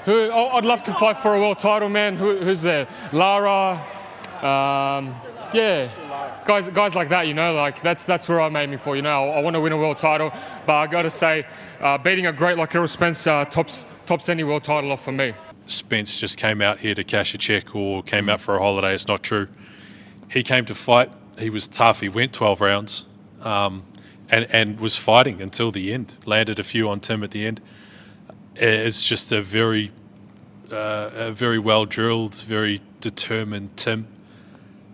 I'd love to fight for a world title, man. Who's there? Lara. Yeah, guys like that, you know, like that's where I'm aiming for. You know, I want to win a world title, but I got to say, beating a great like Errol Spence tops any world title off for me. Spence just came out here to cash a check or came out for a holiday. It's not true. He came to fight. He was tough. He went 12 rounds and was fighting until the end. Landed a few on Tim at the end. It's just a very well drilled, very determined Tim.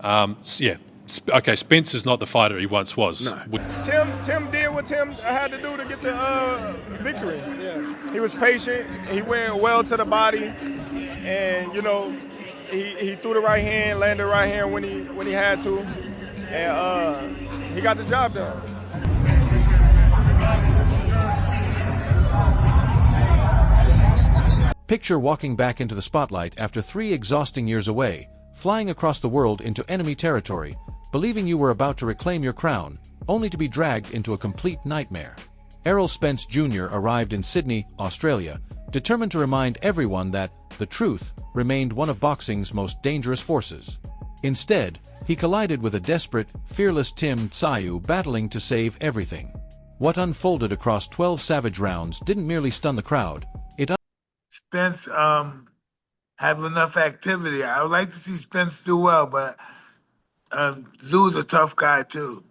Yeah. Okay, Spence is not the fighter he once was. No. Tim did what Tim had to do to get the victory. Yeah. He was patient. He went well to the body, and you know, he threw the right hand, landed the right hand when he had to, and he got the job done. Picture walking back into the spotlight after 3 exhausting years away, flying across the world into enemy territory, believing you were about to reclaim your crown, only to be dragged into a complete nightmare. Errol Spence Jr. arrived in Sydney, Australia, determined to remind everyone that the truth remained one of boxing's most dangerous forces. Instead, he collided with a desperate, fearless Tim Tszyu battling to save everything. What unfolded across 12 savage rounds didn't merely stun the crowd, it Spence have enough activity. I would like to see Spence do well, but Tszyu's a tough guy too.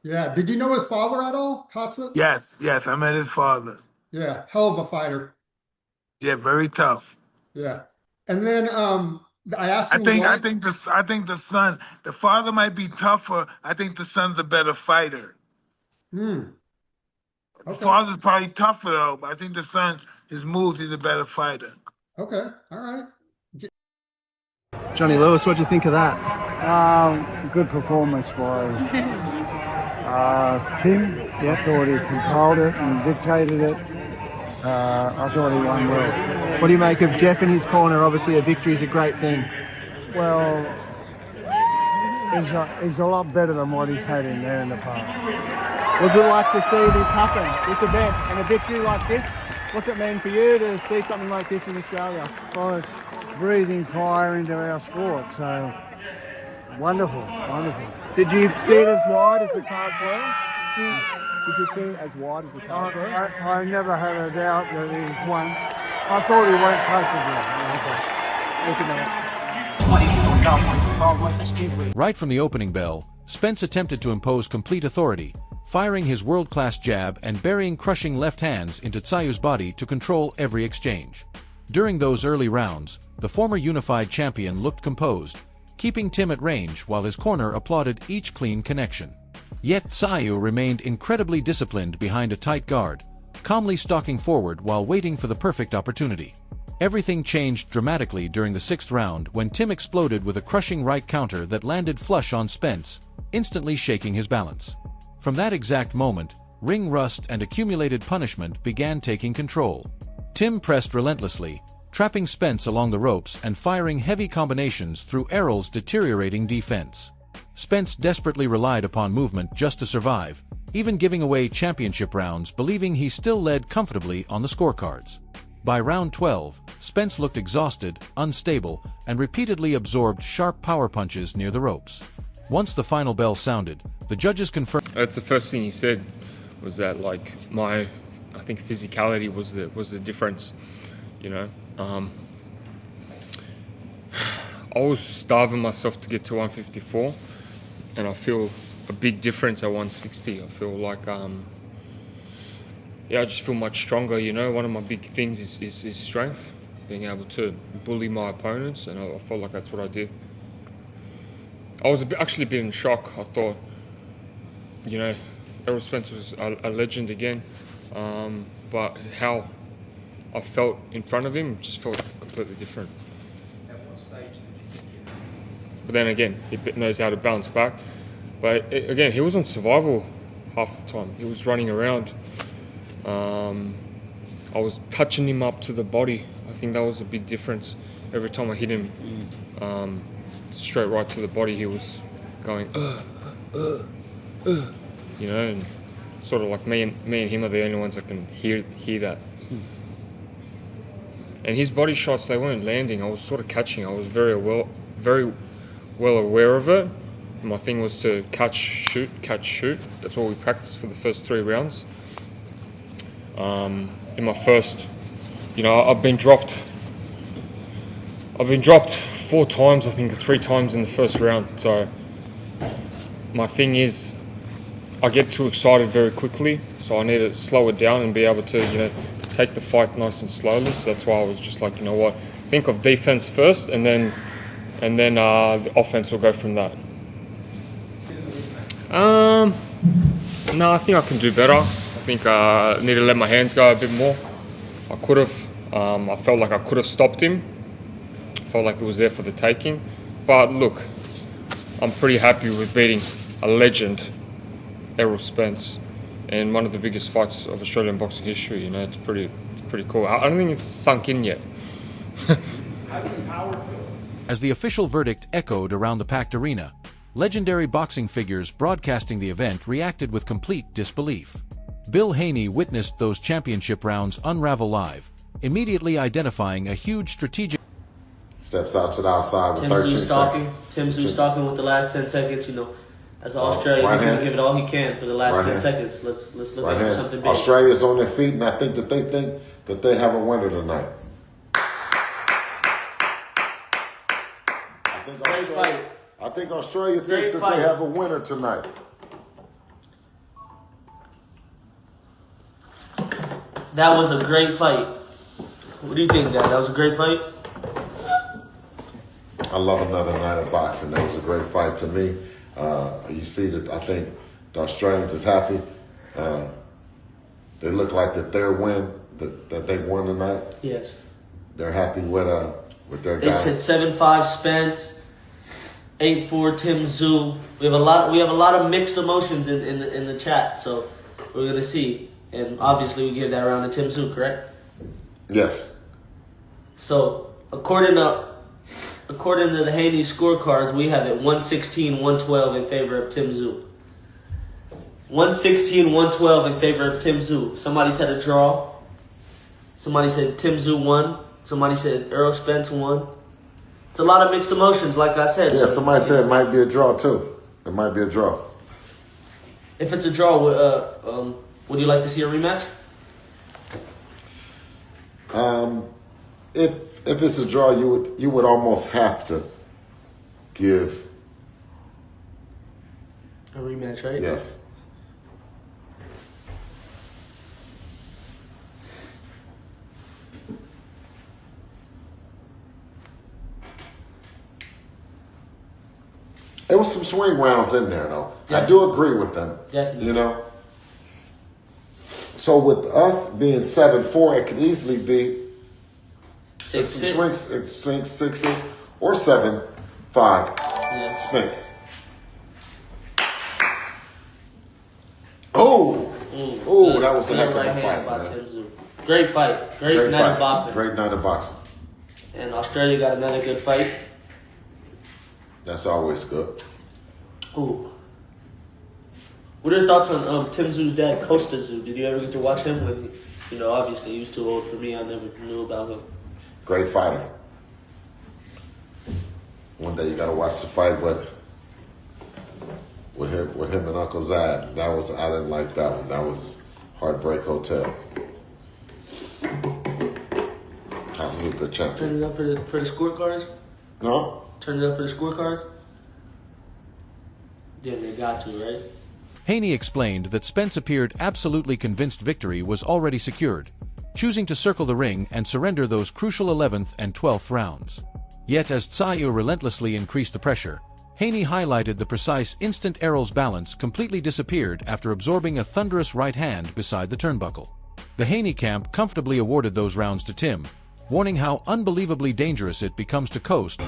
Yeah. Did you know his father at all, Kotze? Yes, I met his father. Yeah, hell of a fighter. Yeah, very tough. Yeah. And then I asked him. I think the son, the father might be tougher. I think the son's a better fighter. Okay. The father's probably tougher though, but I think the son, his moves, he's a better fighter. Okay. All right. Johnny Lewis, what do you think of that? Good performance by Tim. I thought he controlled it and dictated it. I thought he won well. What do you make of Jeff in his corner? Obviously a victory is a great thing. Well, he's a lot better than what he's had in there in the past. What's it like to see this happen, this event, and a victory like this? What's it mean for you to see something like this in Australia? Well, it's breathing fire into our sport, so wonderful. Did you see it as wide as the cards were? Did you see it as wide as the cards were? I never had a doubt that he won. I thought he went close. Right from the opening bell, Spence attempted to impose complete authority, firing his world-class jab and burying crushing left hands into Tszyu's body to control every exchange. During those early rounds, the former unified champion looked composed, keeping Tim at range while his corner applauded each clean connection. Yet Tszyu remained incredibly disciplined behind a tight guard, calmly stalking forward while waiting for the perfect opportunity. Everything changed dramatically during the 6th round when Tim exploded with a crushing right counter that landed flush on Spence, instantly shaking his balance. From that exact moment, ring rust and accumulated punishment began taking control. Tim pressed relentlessly, trapping Spence along the ropes and firing heavy combinations through Errol's deteriorating defense. Spence desperately relied upon movement just to survive, even giving away championship rounds believing he still led comfortably on the scorecards. By round 12, Spence looked exhausted, unstable, and repeatedly absorbed sharp power punches near the ropes. Once the final bell sounded, the judges confirmed. That's the first thing he said, was that like I think physicality was the difference, you know. I was starving myself to get to 154, and I feel a big difference at 160. I feel like I just feel much stronger, you know. One of my big things is strength, being able to bully my opponents, and I felt like that's what I did. I was actually a bit in shock. I thought, you know, Errol Spence was a legend again, but how I felt in front of him just felt completely different. At what stage did you get him? But then again, he knows how to bounce back. But again, he was on survival half the time. He was running around. I was touching him up to the body. I think that was a big difference. Every time I hit him straight right to the body, he was going, you know, and sort of like me and him are the only ones that can hear that. And his body shots, they weren't landing. I was sort of catching. I was very well aware of it. My thing was to catch, shoot. That's what we practiced for the first 3 rounds. In my first, I've been dropped 4 times, I think 3 times in the first round. So my thing is, I get too excited very quickly. So I need to slow it down and be able to, take the fight nice and slowly. So that's why I was just like, you know what, think of defense first, and then the offense will go from that. No, I think I can do better. I think I need to let my hands go a bit more. I could have. I felt like I could have stopped him. I felt like it was there for the taking. But look, I'm pretty happy with beating a legend, Errol Spence, in one of the biggest fights of Australian boxing history. It's pretty cool. I don't think it's sunk in yet. As the official verdict echoed around the packed arena, legendary boxing figures broadcasting the event reacted with complete disbelief. Bill Haney witnessed those championship rounds unravel live, immediately identifying a huge strategic... Steps out to the outside with 13 seconds. Tim Tszyu stalking with the last 10 seconds, As an Australian, he's going to give it all he can for the last 10 seconds. Let's look for something big. Australia's on their feet, and I think that they have a winner tonight. I think Australia thinks that they have a winner tonight. That was a great fight. What do you think, Dad? That was a great fight? I love another night of boxing. That was a great fight to me. You see that I think the Australians is happy. They look like that their win, that they won tonight. Yes. They're happy with their guy. They said 7-5 Spence. 8-4 Tim Tszyu. We have a lot of mixed emotions in the chat, so we're gonna see. And obviously we give that round to Tim Tszyu, correct? Yes. So according to the Haney scorecards, we have it 116-112 in favor of Tim Tszyu. 116-112 in favor of Tim Tszyu. Somebody said a draw. Somebody said Tim Tszyu won. Somebody said Errol Spence won. It's a lot of mixed emotions, like I said. Yeah, somebody said it might be a draw too. It might be a draw. If it's a draw, would you like to see a rematch? If it's a draw, you would almost have to give a rematch, right? Yes. It was some swing rounds in there, though. Definitely. I do agree with them. Definitely. So with us being 7-4, it could easily be 6-6 or 7-5. Spence. Oh, that was a heck of a fight, man. Great fight. Great night of boxing. Great night of boxing. And Australia got another good fight. That's always good. Ooh. What are your thoughts on Tim Tszyu's dad, Costa Tszyu? Did you ever get to watch him? When, obviously he was too old for me. I never knew about him. Great fighter. One day you got to watch the fight with him and Uncle Zad. I didn't like that one. That was Heartbreak Hotel. House is a good champion. Turn it up for the scorecards? No? Turn it up for the scorecard? Yeah, they got to, right? Haney explained that Spence appeared absolutely convinced victory was already secured, choosing to circle the ring and surrender those crucial 11th and 12th rounds. Yet as Tszyu relentlessly increased the pressure, Haney highlighted the precise instant Errol's balance completely disappeared after absorbing a thunderous right hand beside the turnbuckle. The Haney camp comfortably awarded those rounds to Tim, warning how unbelievably dangerous it becomes to coast.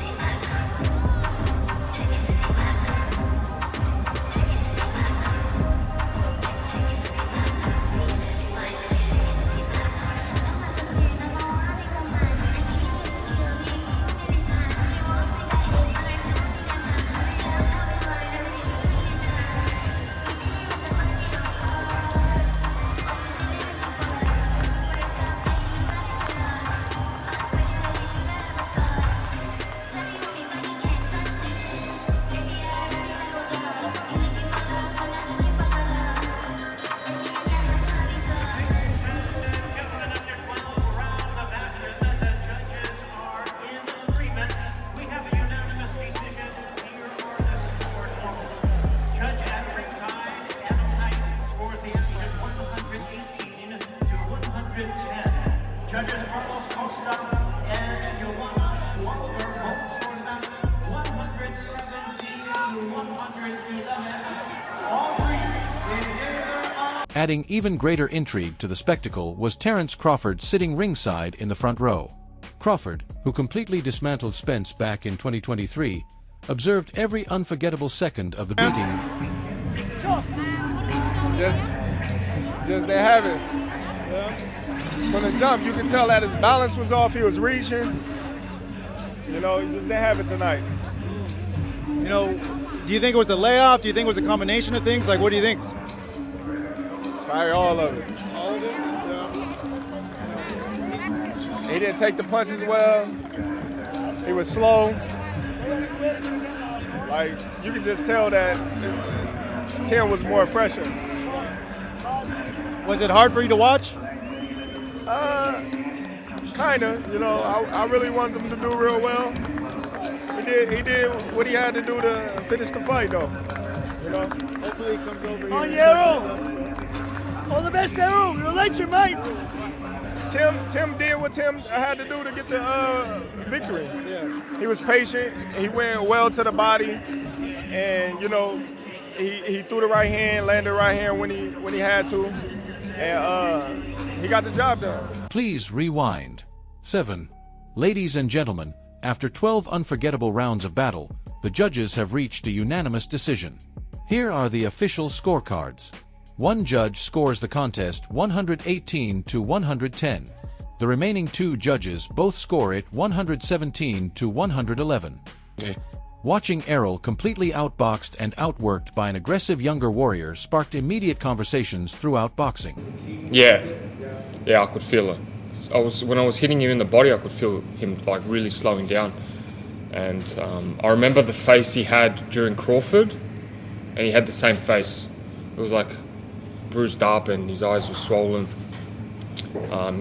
Adding even greater intrigue to the spectacle was Terence Crawford sitting ringside in the front row. Crawford, who completely dismantled Spence back in 2023, observed every unforgettable second of the beating. Just they have it. Yeah. From the jump, you can tell that his balance was off. He was reaching. You know, just they have it tonight. You know, do you think it was a layoff? Do you think it was a combination of things? Like, what do you think? Probably all of it. All of it? Yeah. He didn't take the punches well. He was slow. Like, you could just tell that Tim was more fresher. Was it hard for you to watch? Kinda. You know, I really wanted him to do real well. He did what he had to do to finish the fight, though. You know. Hopefully he comes over here. On Errol! All the best, Errol. You're a legend, mate. Tim did what Tim had to do to get the victory. Yeah. He was patient. He went well to the body, and you know, he threw the right hand, landed the right hand when he had to, and he got the job done. Please rewind. 7. Ladies and gentlemen, after 12 unforgettable rounds of battle, the judges have reached a unanimous decision. Here are the official scorecards. One judge scores the contest 118 to 110. The remaining 2 judges both score it 117 to 111. Watching Errol completely outboxed and outworked by an aggressive younger warrior sparked immediate conversations throughout boxing. Yeah, I could feel it. When I was hitting him in the body, I could feel him like really slowing down. And I remember the face he had during Crawford, and he had the same face. It was like bruised up, and his eyes were swollen.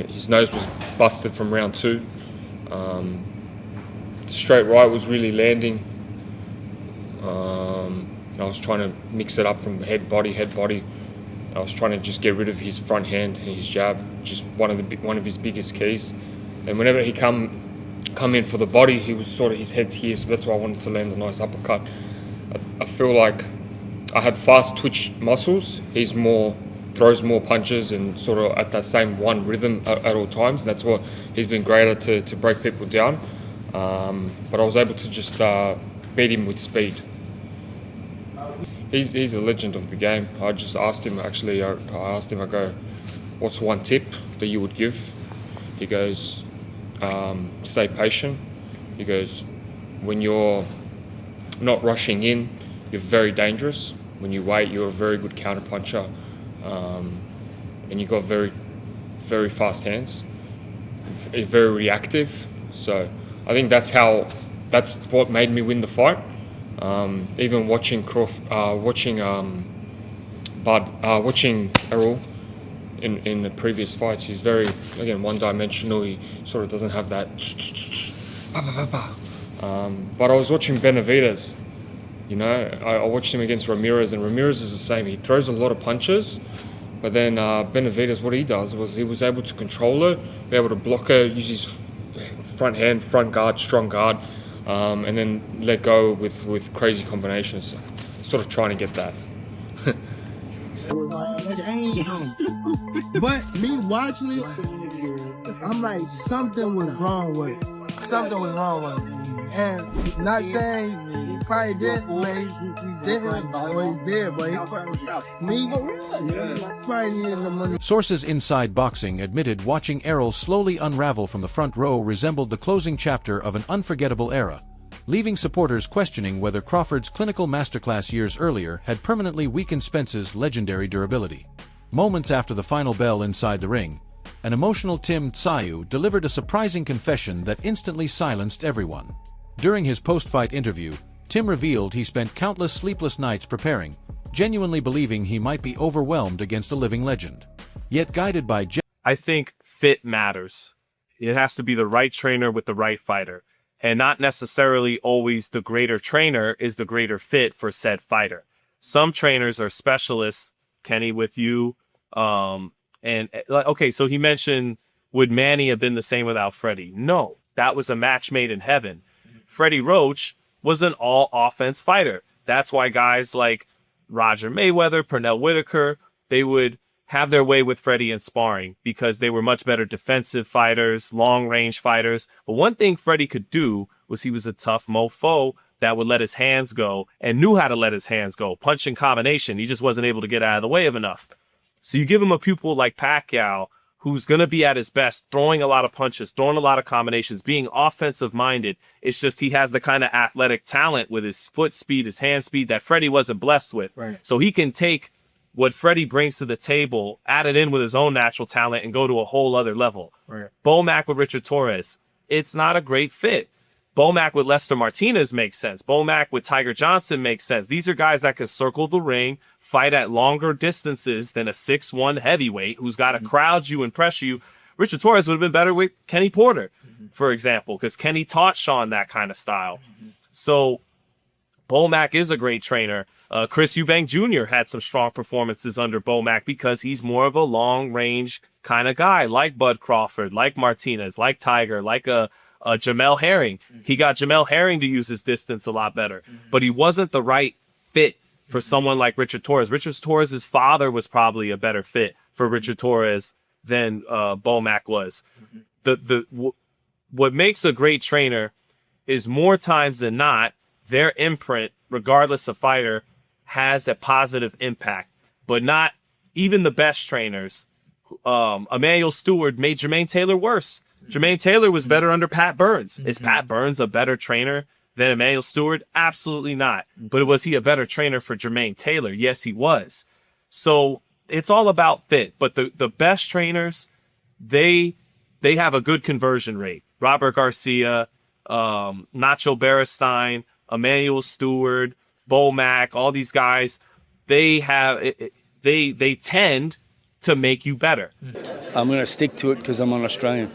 His nose was busted from round 2. The straight right was really landing. I was trying to mix it up from head body. I was trying to just get rid of his front hand and his jab, just one of his biggest keys. And whenever he come in for the body, he was sort of, his head's here, so that's why I wanted to land a nice uppercut. I feel like I had fast twitch muscles. He's throws more punches and sort of at that same one rhythm at all times. And that's what he's been great at to break people down. But I was able to just beat him with speed. He's a legend of the game. I just asked him, I go, what's one tip that you would give? He goes, stay patient. He goes, when you're not rushing in, you're very dangerous. When you wait, you're a very good counterpuncher. And you've got very, very fast hands. Very reactive. So I think that's what made me win the fight. Even watching Errol in the previous fights, he's very, again, one-dimensional. He sort of doesn't have that. But I was watching Benavidez. You know, I watched him against Ramirez, and Ramirez is the same. He throws a lot of punches, but then Benavidez, what he does was he was able to control it, be able to block it, use his front hand, front guard, strong guard, and then let go with crazy combinations. Sort of trying to get that. But me watching it, I'm like, something was wrong with it. Something was wrong with it. And not saying he probably did, but he didn't, or he did, but me, probably needed the money. Sources inside boxing admitted watching Errol slowly unravel from the front row resembled the closing chapter of an unforgettable era, leaving supporters questioning whether Crawford's clinical masterclass years earlier had permanently weakened Spence's legendary durability. Moments after the final bell inside the ring, an emotional Tim Tszyu delivered a surprising confession that instantly silenced everyone. During his post-fight interview, Tim revealed he spent countless sleepless nights preparing, genuinely believing he might be overwhelmed against a living legend. Yet guided by I think fit matters. It has to be the right trainer with the right fighter, and not necessarily always the greater trainer is the greater fit for said fighter. Some trainers are specialists, Kenny, with you. Okay, so he mentioned, would Manny have been the same without Freddie? No, that was a match made in heaven. Freddie Roach was an all-offense fighter. That's why guys like Roger Mayweather, Pernell Whitaker, they would have their way with Freddie in sparring because they were much better defensive fighters, long-range fighters. But one thing Freddie could do was he was a tough mofo that would let his hands go and knew how to let his hands go. Punch and combination. He just wasn't able to get out of the way of enough. So you give him a pupil like Pacquiao, who's going to be at his best, throwing a lot of punches, throwing a lot of combinations, being offensive-minded. It's just he has the kind of athletic talent with his foot speed, his hand speed that Freddie wasn't blessed with. Right. So he can take what Freddie brings to the table, add it in with his own natural talent, and go to a whole other level. Right. Bomac with Richard Torres, it's not a great fit. Bomac with Lester Martinez makes sense. Bomac with Tiger Johnson makes sense. These are guys that can circle the ring, fight at longer distances than a 6'1" heavyweight who's got to crowd you and pressure you. Richard Torres would have been better with Kenny Porter, for example, because Kenny taught Sean that kind of style. So Bomac is a great trainer. Chris Eubank Jr. had some strong performances under Bomac because he's more of a long-range kind of guy, like Bud Crawford, like Martinez, like Tiger, like a Jamel Herring. He got Jamel Herring to use his distance a lot better, but he wasn't the right fit for someone like Richard Torres. Richard Torres' father was probably a better fit for Richard Torres than Bomac was. What makes a great trainer is more times than not, their imprint, regardless of fighter, has a positive impact, but not even the best trainers. Emmanuel Stewart made Jermaine Taylor worse. Jermaine Taylor was better under Pat Burns. Is Pat Burns a better trainer than Emmanuel Stewart? Absolutely not. But was he a better trainer for Jermaine Taylor? Yes, he was. So it's all about fit. But the best trainers, they have a good conversion rate. Robert Garcia, Nacho Beristain, Emmanuel Stewart, Bomac, all these guys, they tend to make you better. I'm going to stick to it because I'm an Australian.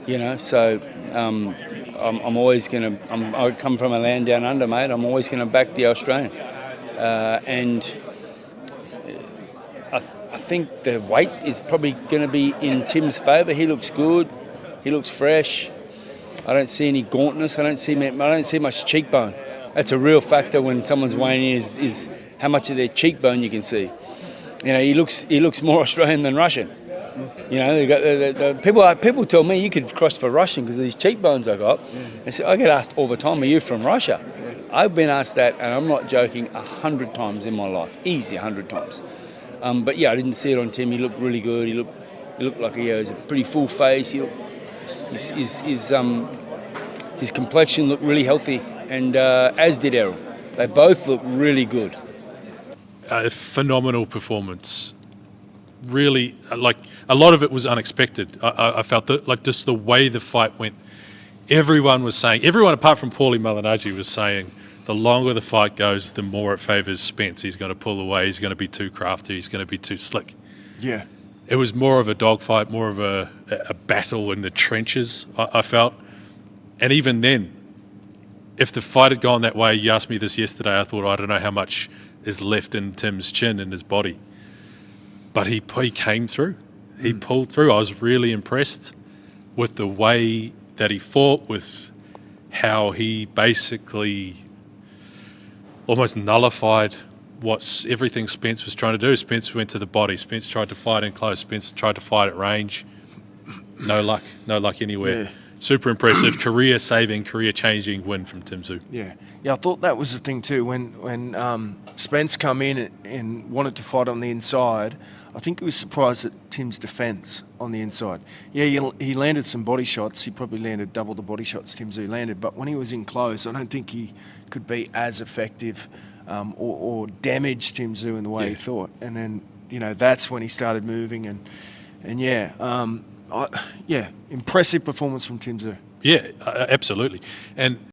You know, so I'm always going to. I come from a land down under, mate. I'm always going to back the Australian, and I think the weight is probably going to be in Tim's favour. He looks good. He looks fresh. I don't see any gauntness. I don't see much cheekbone. That's a real factor when someone's weighing in is how much of their cheekbone you can see. You know, he looks more Australian than Russian. You know, they got the people tell me you could cross for Russian because of these cheekbones I got. I get asked all the time, "Are you from Russia?" I've been asked that, and I'm not joking, 100 times in my life, easy 100 times. But yeah, I didn't see it on Tim. He looked really good. He looked like he has a pretty full face. His complexion looked really healthy, and as did Errol. They both looked really good. A phenomenal performance. Really, like, a lot of it was unexpected. I felt that, like, just the way the fight went, everyone apart from Paulie Malignaggi was saying the longer the fight goes, the more it favours Spence. He's going to pull away, he's going to be too crafty, he's going to be too slick. Yeah. It was more of a dogfight, more of a battle in the trenches, I felt. And even then, if the fight had gone that way, you asked me this yesterday, I thought, I don't know how much is left in Tim's chin and his body. But he came through. He pulled through. I was really impressed with the way that he fought, with how he basically almost nullified everything Spence was trying to do. Spence went to the body. Spence tried to fight in close. Spence tried to fight at range. No luck anywhere. Yeah. Super impressive, career-saving, career-changing win from Tim Tszyu. Yeah, I thought that was the thing too. When Spence come in and wanted to fight on the inside, I think he was surprised at Tim's defence on the inside. Yeah, he landed some body shots. He probably landed double the body shots Tim Tszyu landed. But when he was in close, I don't think he could be as effective or damage Tim Tszyu in the way he thought. And then, you know, that's when he started moving and impressive performance from Tim Tszyu. Yeah, absolutely. And